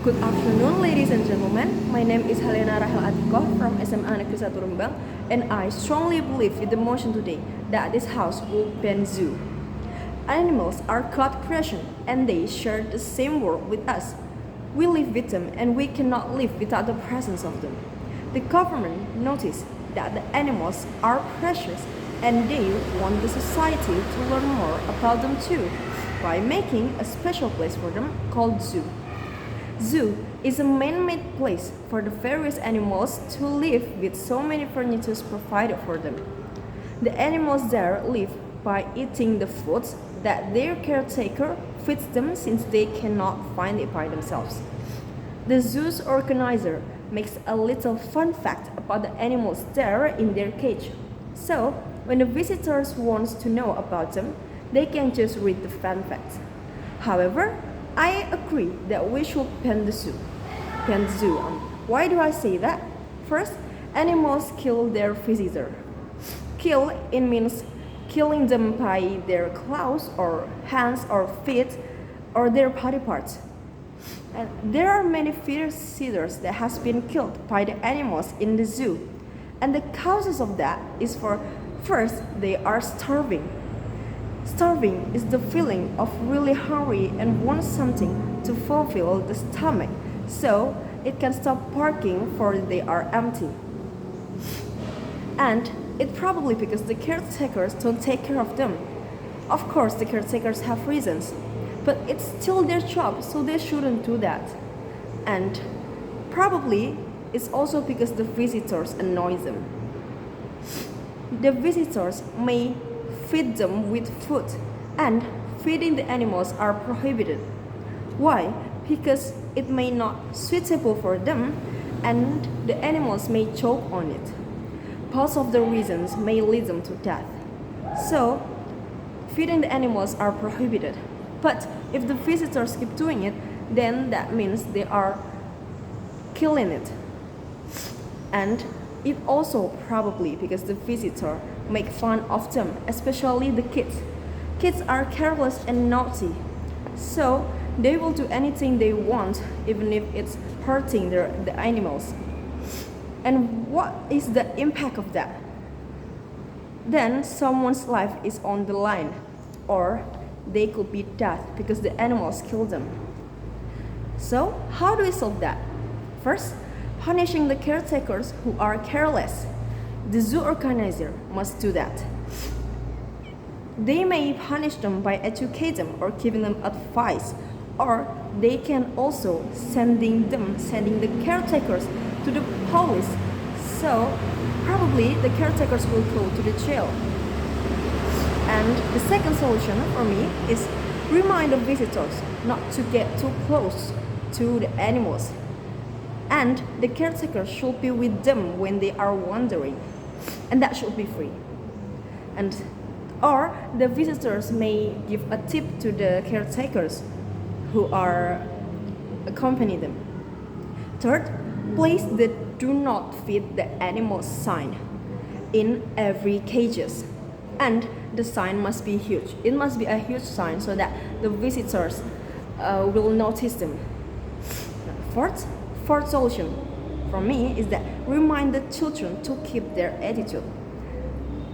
Good afternoon, ladies and gentlemen. My name is Halena Atiqoh from SMA Negeri 1 Rembang, and I strongly believe with the motion today that this house will be a zoo. Animals are God creation, and they share the same world with us. We live with them, and we cannot live without the presence of them. The government noticed that the animals are precious, and they want the society to learn more about them too, by making a special place for them called zoo. Zoo is a man-made place for the various animals to live with so many furnitures provided for them. The animals there live by eating the foods that their caretaker feeds them since they cannot find it by themselves. The zoo's organizer makes a little fun fact about the animals there in their cage. So, when the visitors want to know about them, they can just read the fun facts. However, I agree that we should pen the zoo. Why do I say that? First, animals kill their visitor. Kill, it means killing them by their claws or hands or feet or their body parts. And there are many visitors that has been killed by the animals in the zoo. And the causes of that is for first, they are starving. Starving is the feeling of really hungry and want something to fulfill the stomach, so it can stop barking for they are empty. And it's probably because the caretakers don't take care of them. Of course, the caretakers have reasons, but it's still their job, so they shouldn't do that. And probably it's also because the visitors annoy them. The visitors may feed them with food, and feeding the animals are prohibited. Why? Because it may not suitable for them, and the animals may choke on it. Both of the reasons may lead them to death. So, feeding the animals are prohibited. But if the visitors keep doing it, then that means they are killing it. And it also probably because the visitor make fun of them, especially the kids. Kids are careless and naughty, so they will do anything they want, even if it's hurting the animals. And what is the impact of that? Then someone's life is on the line, or they could be dead because the animals kill them. So how do we solve that? First, punishing the caretakers who are careless. The zoo organizer must do that. They may punish them by educating them or giving them advice, or they can also sending the caretakers to the police. So probably the caretakers will go to the jail. And the second solution for me is remind the visitors not to get too close to the animals. And the caretaker should be with them when they are wandering, and that should be free. And or the visitors may give a tip to the caretakers who are accompany them. Third, place the "Do not feed the animals" sign in every cages, and the sign must be huge. It must be a huge sign so that the visitors will notice them. Fourth solution for me is that remind the children to keep their attitude.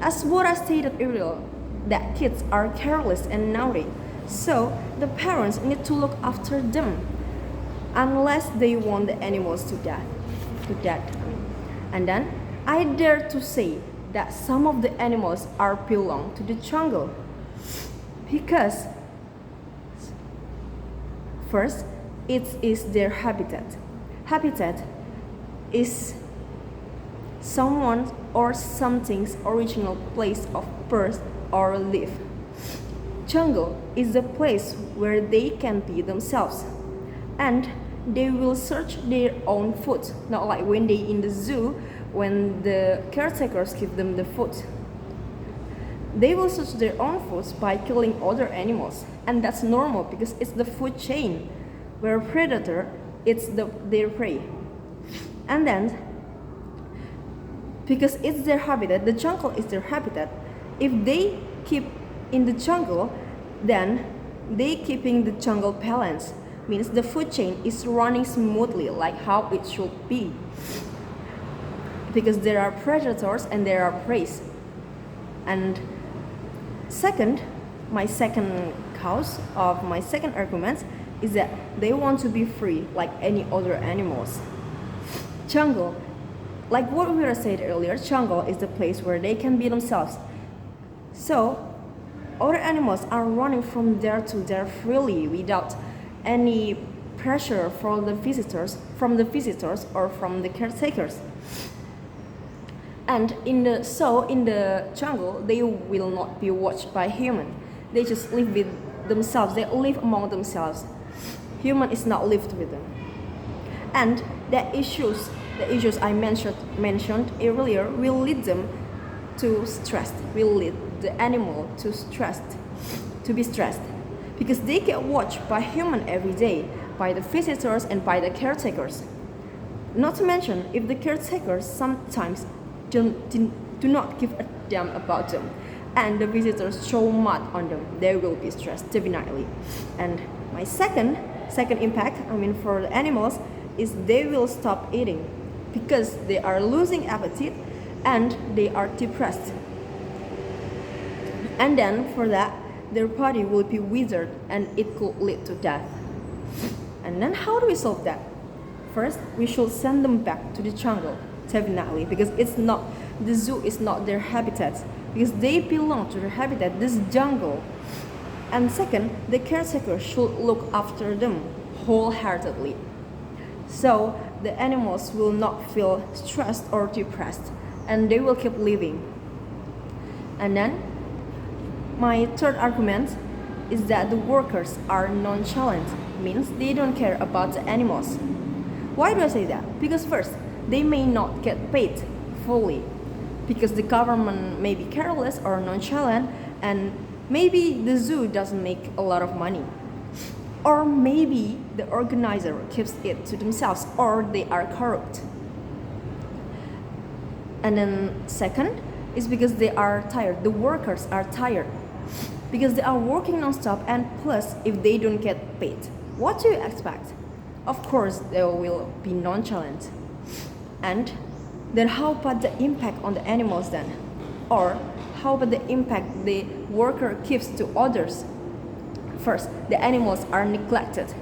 As what I stated earlier, that kids are careless and naughty, so the parents need to look after them unless they want the animals to death. And then I dare to say that some of the animals are belong to the jungle because first, it is their habitat. Habitat is someone or something's original place of birth or live. Jungle is the place where they can be themselves, and they will search their own food, not like when they in the zoo when the caretakers give them the food. They will search their own foods by killing other animals, and that's normal because it's the food chain where predator eats their prey. And then, because it's their habitat, the jungle is their habitat. If they keep in the jungle, then they keeping the jungle balance. means the food chain is running smoothly like how it should be. Because there are predators and there are prey. And second, my second cause of my second argument is that they want to be free like any other animals. Jungle, like what we said earlier, jungle is the place where they can be themselves. So other animals are running from there to there freely without any pressure from the visitors or from the caretakers. And in the jungle, they will not be watched by human. They just live with themselves. They live among themselves. Human is not lived with them. And the issues I mentioned earlier will lead them to stress. Will lead the animal to be stressed, because they get watched by human every day, by the visitors and by the caretakers. Not to mention, if the caretakers sometimes do not give a damn about them, and the visitors throw mud on them, they will be stressed definitely. And my second impact, for the animals, is they will stop eating because they are losing appetite and they are depressed. And then for that, their body will be withered and it could lead to death. And then how do we solve that? First, we should send them back to the jungle, definitely, because the zoo is not their habitat, because they belong to their habitat, this jungle. And second, the caretaker should look after them wholeheartedly, so the animals will not feel stressed or depressed, and they will keep living. And then my third argument is that the workers are nonchalant, means they don't care about the animals. Why do I say that? Because first, they may not get paid fully, because the government may be careless or nonchalant, and maybe the zoo doesn't make a lot of money. Or maybe the organizer keeps it to themselves, or they are corrupt. And then second is because they are tired. The workers are tired because they are working non-stop, and plus if they don't get paid, what do you expect? Of course they will be nonchalant. And then how about the impact on the animals then? Or how about the impact the worker gives to others? First, the animals are neglected.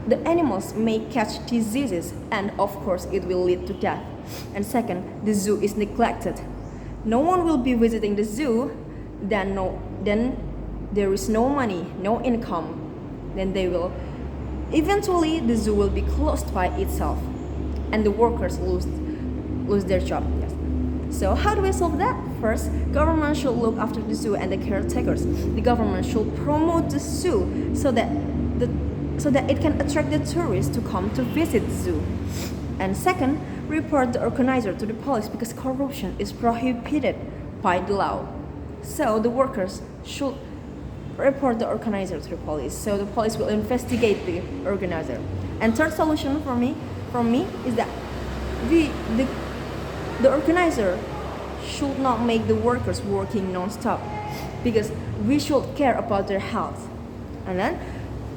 The animals may catch diseases, and of course it will lead to death. And second, the zoo is neglected. No one will be visiting the zoo, then there is no money, no income. Then eventually the zoo will be closed by itself, and the workers lose their job. Yes. So how do we solve that? First, government should look after the zoo and the caretakers. The government should promote the zoo so that it can attract the tourists to come to visit the zoo. And second, report the organizer to the police, because corruption is prohibited by the law. So the workers should report the organizer to the police, so the police will investigate the organizer. And third solution from me is that the organizer should not make the workers working non-stop, because we should care about their health. And then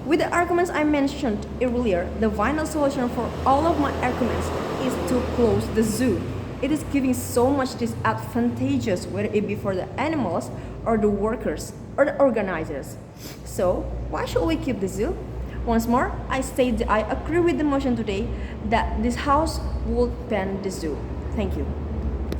with the arguments I mentioned earlier, the final solution for all of my arguments is to close the zoo. It is giving so much disadvantageous, whether it be for the animals or the workers or the organizers. So why should we keep the zoo? Once more, I state that I agree with the motion today that this house would ban the zoo. Thank you.